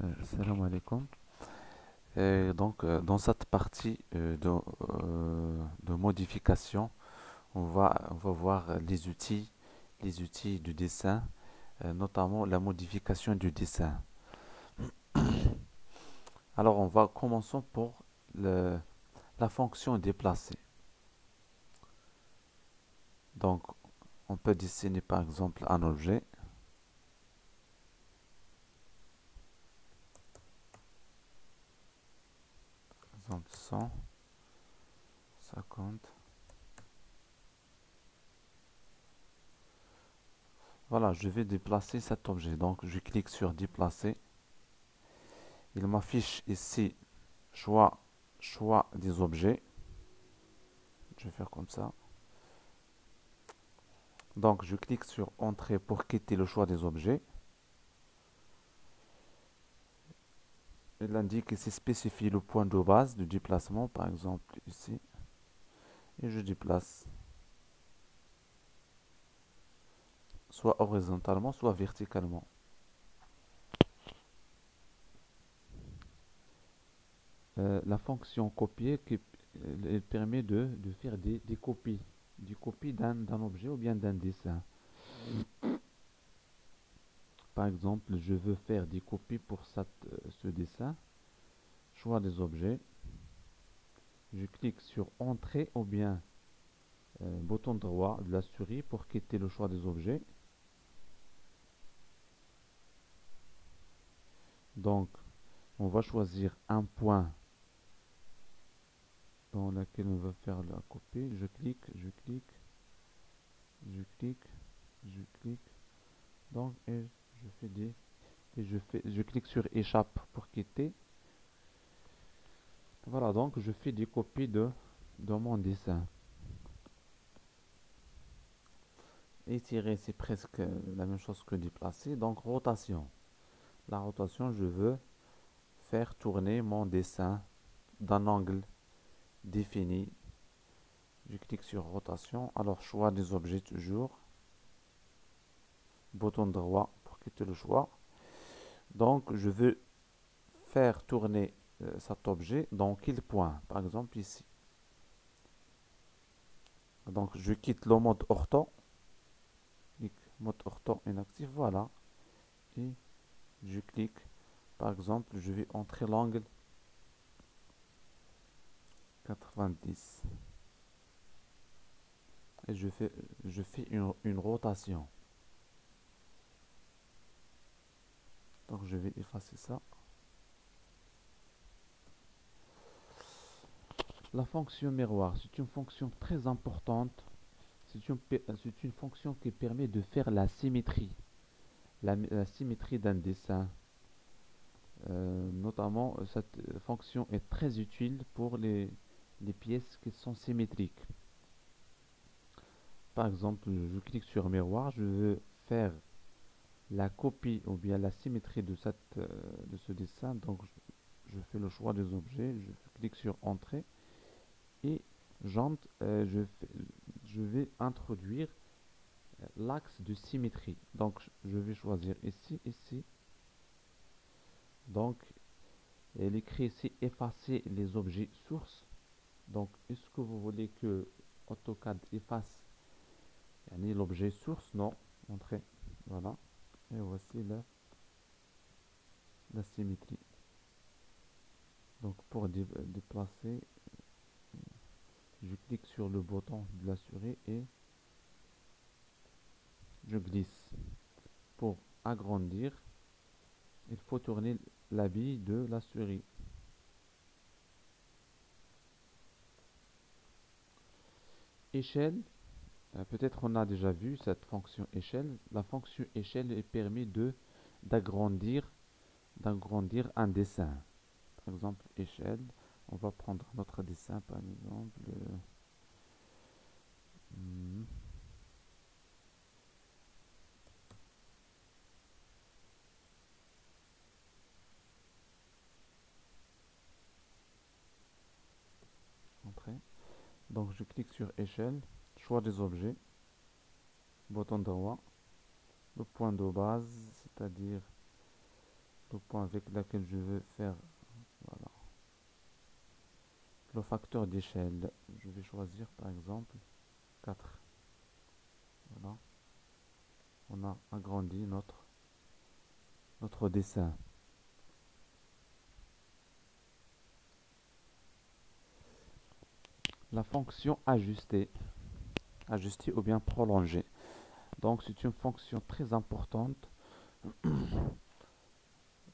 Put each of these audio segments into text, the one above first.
Salam alaikum. Et donc, dans cette partie de modification, on va voir les outils du dessin, notamment la modification du dessin. Alors, on va commencer pour le- la fonction déplacer. Donc, on peut dessiner par exemple un objet, par exemple 100, 50. Voilà, je vais déplacer cet objet. Donc, je clique sur déplacer. Il m'affiche ici choix, choix des objets. Je vais faire comme ça. Donc, je clique sur Entrée pour quitter le choix des objets. Il indique ici spécifie le point de base du déplacement, par exemple ici. Et je déplace soit horizontalement, soit verticalement. La fonction copier elle permet de faire des copies. Des copies d'un objet ou bien d'un dessin. Par exemple, je veux faire des copies pour ce dessin. Choix des objets. Je clique sur Entrée ou bien bouton droit de la souris pour quitter le choix des objets. Donc, on va choisir un point dans lequel on va faire la copie. Je clique, je clique, je clique, je clique. Donc, et je fais des et je clique sur échappe pour quitter. Voilà, donc je fais des copies de mon dessin. Étirer, c'est presque la même chose que déplacer. Donc, rotation. La rotation, je veux faire tourner mon dessin d'un angle défini. Je clique sur rotation. Alors, choix des objets toujours. Bouton droit pour quitter le choix. Donc, je veux faire tourner cet objet dans quel point? Par exemple, ici. Donc, je quitte le mode ortho. Clique mode ortho inactif. Voilà. Et je clique. Par exemple, je vais entrer l'angle 90. Et je fais une rotation. Donc, je vais effacer ça. La fonction miroir, c'est une fonction très importante. C'est une fonction qui permet de faire la symétrie. La symétrie d'un dessin. Notamment, cette fonction est très utile pour les pièces qui sont symétriques. Par exemple, je clique sur miroir, je veux faire la copie ou bien la symétrie de ce dessin. Donc, je fais le choix des objets, je clique sur Entrée et je vais introduire l'axe de symétrie. Donc, je vais choisir ici, ici. Donc, il écrit ici effacer les objets sources. Donc, est-ce que vous voulez que AutoCAD efface l'objet source? Non. Entrée. Voilà. Et voici la symétrie. Donc, pour déplacer, je clique sur le bouton de la souris et je glisse. Pour agrandir, il faut tourner la bille de la souris. Échelle, peut-être on a déjà vu cette fonction échelle. La fonction échelle est permis d'agrandir d'agrandir un dessin. Par exemple, échelle. On va prendre notre dessin, par exemple. Hmm, Entrée. Donc, je clique sur échelle, choix des objets, bouton droit, le point de base, c'est-à-dire le point avec lequel je veux faire, voilà, le facteur d'échelle. Je vais choisir par exemple 4. Voilà, on a agrandi notre dessin. La fonction ajuster, ajuster ou bien prolonger. Donc c'est une fonction très importante.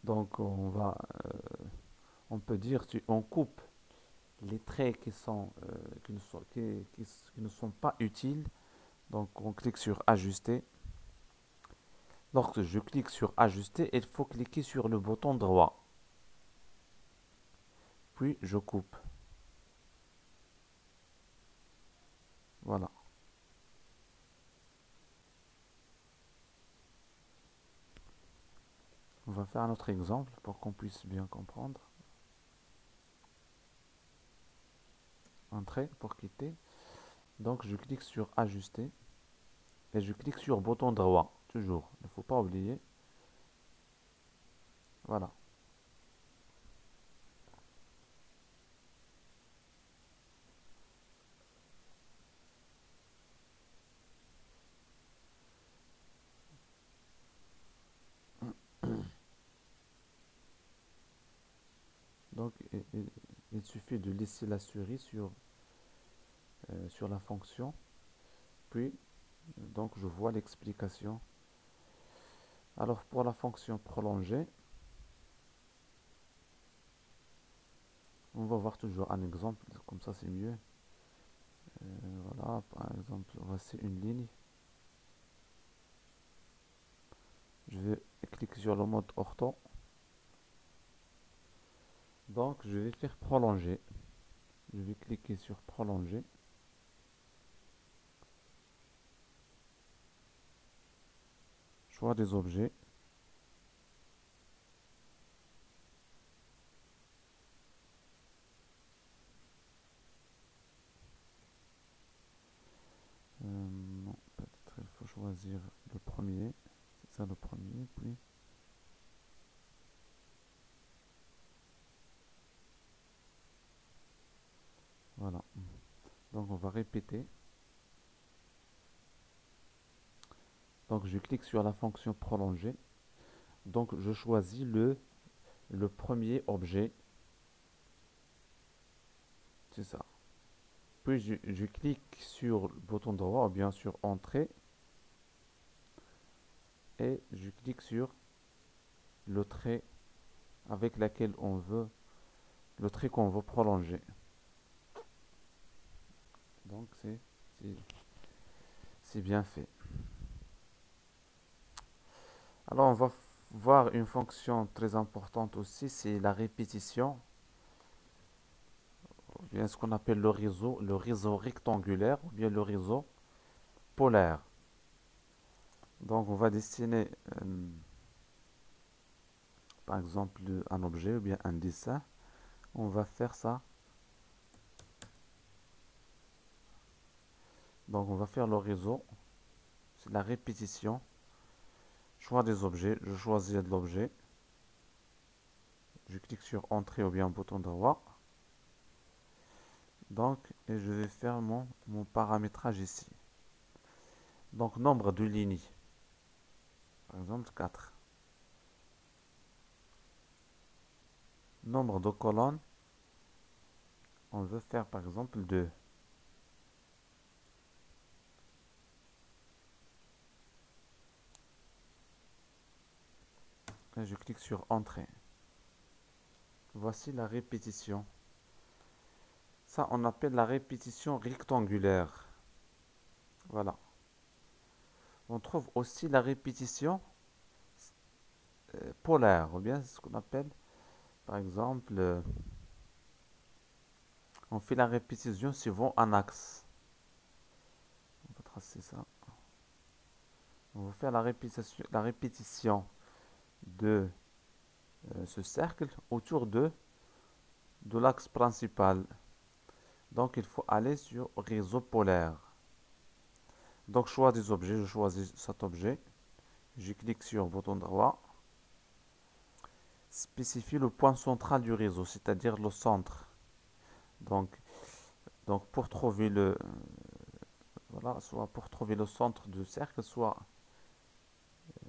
Donc on peut dire si on coupe les traits qui ne sont pas utiles. Donc on clique sur ajuster. Lorsque je clique sur ajuster, il faut cliquer sur le bouton droit. Puis je coupe. Voilà. On va faire un autre exemple pour qu'on puisse bien comprendre. Entrée pour quitter. Donc je clique sur ajuster et je clique sur bouton droit. Toujours. Il ne faut pas oublier. Voilà. Donc il suffit de laisser la souris sur la fonction. Puis donc je vois l'explication. Alors pour la fonction prolonger, on va voir toujours un exemple, comme ça c'est mieux. Voilà, par exemple, voici une ligne. Je vais cliquer sur le mode ortho. Donc je vais faire prolonger. Je vais cliquer sur prolonger. Choix des objets. Non, peut-être il faut choisir le premier. C'est ça le premier, puis voilà. Donc on va répéter. Donc je clique sur la fonction prolonger. Donc je choisis le premier objet. C'est ça. Puis je clique sur le bouton droit ou bien sur entrée. Et je clique sur le trait avec lequel on veut, le trait qu'on veut prolonger. Donc c'est bien fait. Alors on va voir une fonction très importante aussi, c'est la répétition, ou bien ce qu'on appelle le réseau rectangulaire, ou bien le réseau polaire. Donc on va dessiner par exemple un objet ou bien un dessin. On va faire ça. Donc on va faire le réseau, c'est la répétition. Choix des objets, je choisis de l'objet. Je clique sur entrée ou bien bouton droit. Donc, et je vais faire mon paramétrage ici. Donc, nombre de lignes. Par exemple, 4. Nombre de colonnes. On veut faire par exemple 2. Et je clique sur entrée. Voici la répétition. Ça, on appelle la répétition rectangulaire. Voilà. On trouve aussi la répétition polaire, ou bien ce qu'on appelle, par exemple, on fait la répétition suivant un axe. On va tracer ça. On va faire la répétition de ce cercle autour de l'axe principal. Donc il faut aller sur réseau polaire. Donc choix des objets, je choisis cet objet. Je clique sur bouton droit. spécifie le point central du réseau, c'est-à-dire le centre. Donc, donc pour trouver le, voilà, soit pour trouver le centre du cercle, soit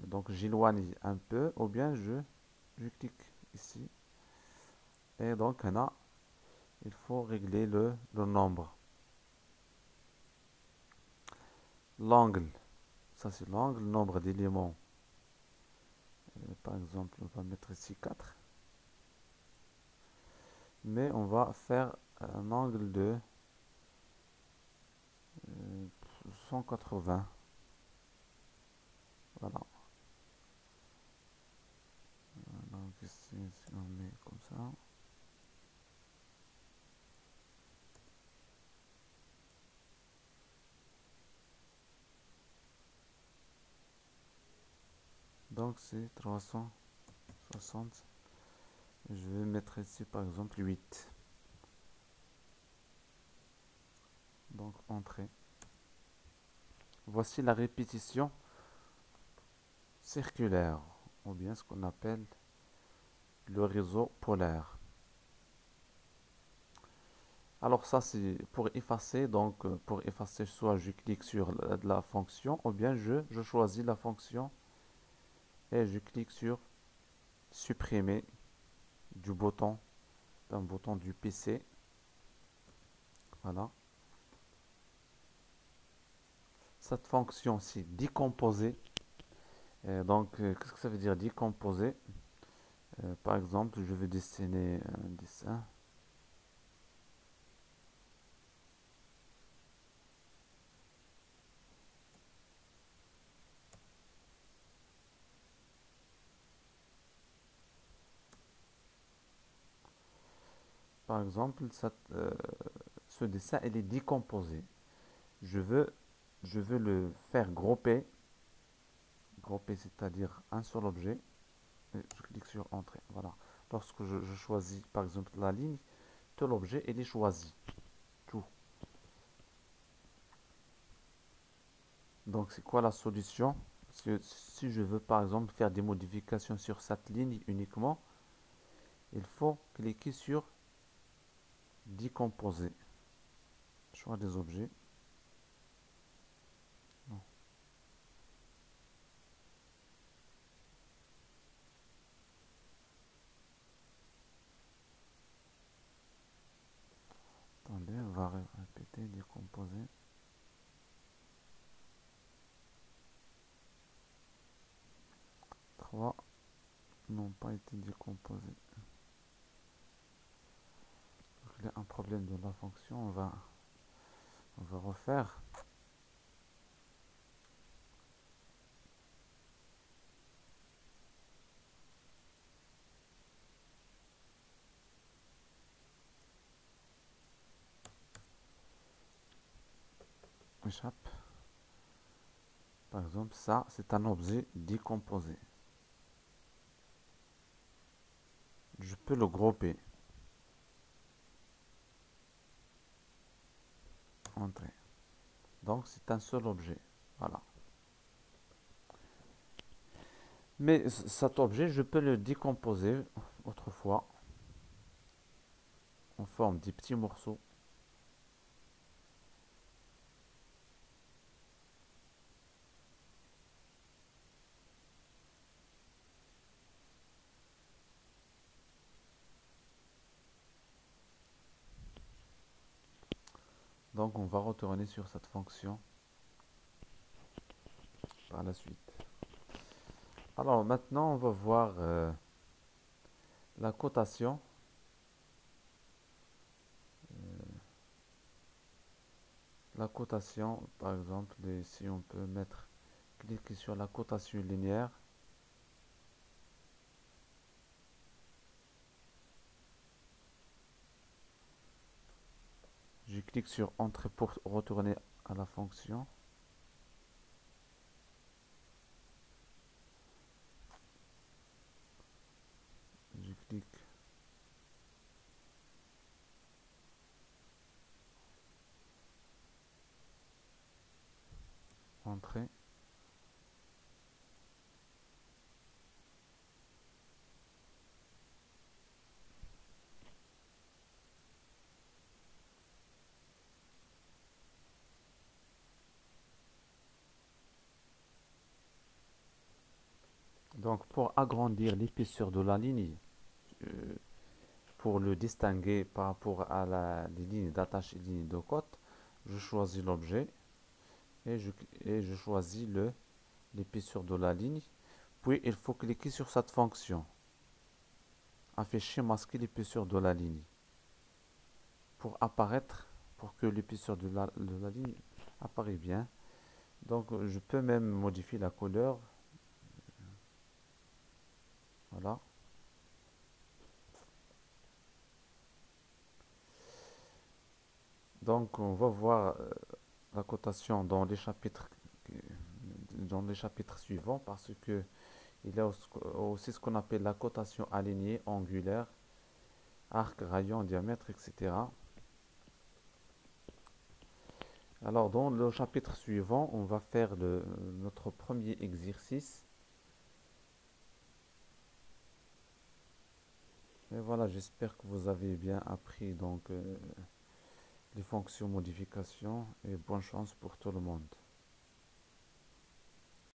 donc j'éloigne un peu, ou bien je clique ici. Et donc là, il faut régler le nombre. L'angle, ça c'est l'angle, nombre d'éléments. Par exemple, on va mettre ici 4. Mais on va faire un angle de 180. Voilà. Donc ici, si on met comme ça. Donc c'est 360. Je vais mettre ici par exemple 8. Donc entrée. Voici la répétition circulaire, ou bien ce qu'on appelle le réseau polaire. Alors ça c'est pour effacer, donc pour effacer soit je clique sur la fonction, ou bien je choisis la fonction et je clique sur supprimer du bouton, d'un bouton du PC. Voilà. Cette fonction c'est décomposer. Donc qu'est-ce que ça veut dire décomposer? Par exemple, je veux dessiner un dessin. Par exemple, ce dessin, il est décomposé. Je veux, je veux le faire grouper. Grouper, c'est-à-dire un seul objet. Et je clique sur Entrée. Voilà. Lorsque je choisis, par exemple, la ligne, tout l'objet, il est choisi. Tout. Donc, c'est quoi la solution? Si je veux, par exemple, faire des modifications sur cette ligne uniquement, il faut cliquer sur Décomposer. Choix des objets. Non. Attendez, on va répéter, décomposer. 3 n'ont pas été décomposés. Il y a un problème de la fonction, on va refaire. Échappe. Par exemple, ça, c'est un objet décomposé. Je peux le grouper. Entrée. Donc, c'est un seul objet. Voilà. Mais cet objet, je peux le décomposer autrefois en forme de petits morceaux. Donc, on va retourner sur cette fonction par la suite. Alors, maintenant, on va voir la cotation. La cotation, par exemple, ici on peut mettre, cliquer sur la cotation linéaire. Je clique sur Entrée pour retourner à la fonction. Je clique Entrée. Donc pour agrandir l'épaisseur de la ligne, euh, pour le distinguer par rapport à les lignes d'attache et les lignes de côte, je choisis l'objet et je choisis l'épaisseur de la ligne. Puis il faut cliquer sur cette fonction, afficher, masquer l'épaisseur de la ligne, pour apparaître, pour que l'épaisseur de la ligne apparaît bien. Donc je peux même modifier la couleur. Voilà. Donc on va voir la cotation dans les chapitres suivants parce que il y a aussi ce qu'on appelle la cotation alignée, angulaire, arc, rayon, diamètre, etc. Alors dans le chapitre suivant, on va faire notre premier exercice. Et voilà, j'espère que vous avez bien appris donc les fonctions modification et bonne chance pour tout le monde.